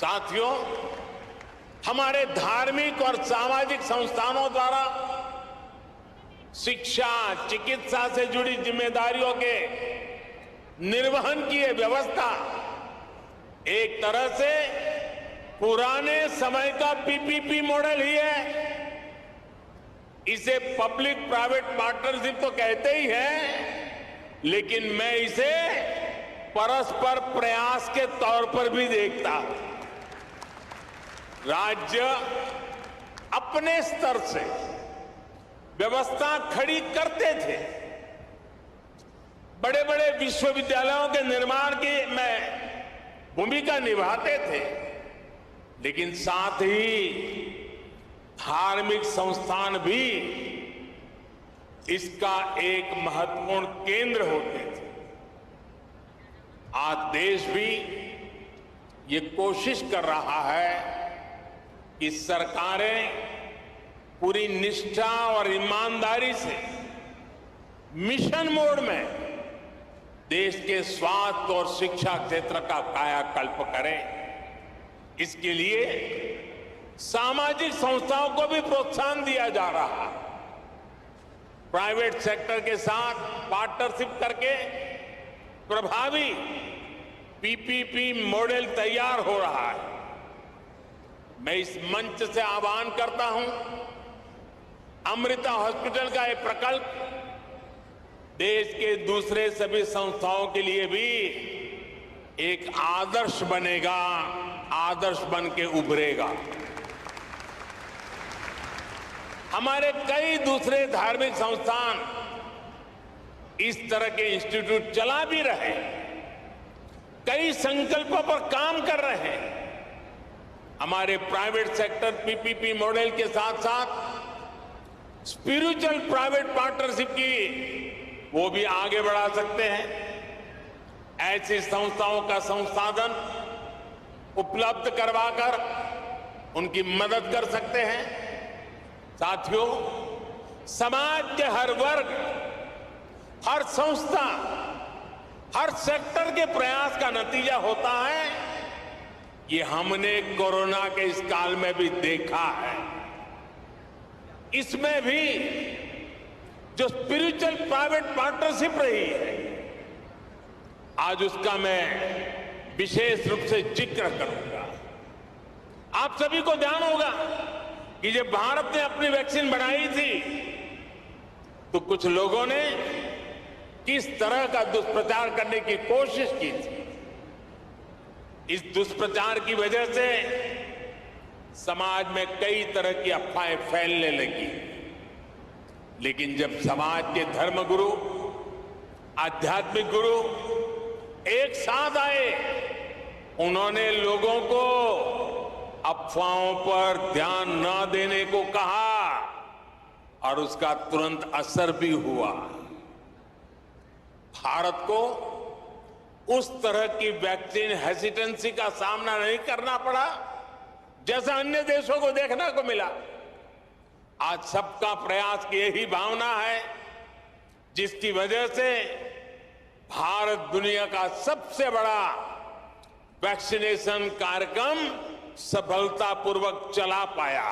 साथियों, हमारे धार्मिक और सामाजिक संस्थानों द्वारा शिक्षा, चिकित्सा से जुड़ी जिम्मेदारियों के निर्वहन की ये व्यवस्था एक तरह से पुराने समय का पीपीपी मॉडल ही है। इसे पब्लिक प्राइवेट पार्टनरशिप तो कहते ही हैं, लेकिन मैं इसे परस्पर प्रयास के तौर पर भी देखता हूं। राज्य अपने स्तर से व्यवस्था खड़ी करते थे, बड़े बड़े विश्वविद्यालयों के निर्माण की में भूमिका निभाते थे, लेकिन साथ ही धार्मिक संस्थान भी इसका एक महत्वपूर्ण केंद्र होते थे। आज देश भी ये कोशिश कर रहा है कि सरकारें पूरी निष्ठा और ईमानदारी से मिशन मोड में देश के स्वास्थ्य और शिक्षा क्षेत्र का कायाकल्प करें। इसके लिए सामाजिक संस्थाओं को भी प्रोत्साहन दिया जा रहा है। प्राइवेट सेक्टर के साथ पार्टनरशिप करके प्रभावी पीपीपी मॉडल तैयार हो रहा है। मैं इस मंच से आह्वान करता हूं, अमृता हॉस्पिटल का ये प्रकल्प देश के दूसरे सभी संस्थाओं के लिए भी एक आदर्श बनेगा, आदर्श बन के उभरेगा। हमारे कई दूसरे धार्मिक संस्थान इस तरह के इंस्टीट्यूट चला भी रहे, कई संकल्पों पर काम कर रहे हैं। हमारे प्राइवेट सेक्टर पीपीपी मॉडल के साथ साथ स्पिरिचुअल प्राइवेट पार्टनरशिप की वो भी आगे बढ़ा सकते हैं। ऐसी संस्थाओं का संसाधन उपलब्ध करवाकर उनकी मदद कर सकते हैं। साथियों, समाज के हर वर्ग, हर संस्था, हर सेक्टर के प्रयास का नतीजा होता है। ये हमने कोरोना के इस काल में भी देखा है। इसमें भी जो स्पिरिचुअल प्राइवेट पार्टनरशिप रही है, आज उसका मैं विशेष रूप से जिक्र करूंगा। आप सभी को ध्यान होगा कि जब भारत ने अपनी वैक्सीन बनाई थी तो कुछ लोगों ने किस तरह का दुष्प्रचार करने की कोशिश की थी। इस दुष्प्रचार की वजह से समाज में कई तरह की अफवाहें फैलने लगी, लेकिन जब समाज के धर्मगुरु, आध्यात्मिक गुरु एक साथ आए, उन्होंने लोगों को अफवाहों पर ध्यान न देने को कहा और उसका तुरंत असर भी हुआ। भारत को उस तरह की वैक्सीन हेसिटेंसी का सामना नहीं करना पड़ा जैसा अन्य देशों को देखने को मिला। आज सबका प्रयास की यही भावना है जिसकी वजह से भारत दुनिया का सबसे बड़ा वैक्सीनेशन कार्यक्रम सफलतापूर्वक चला पाया।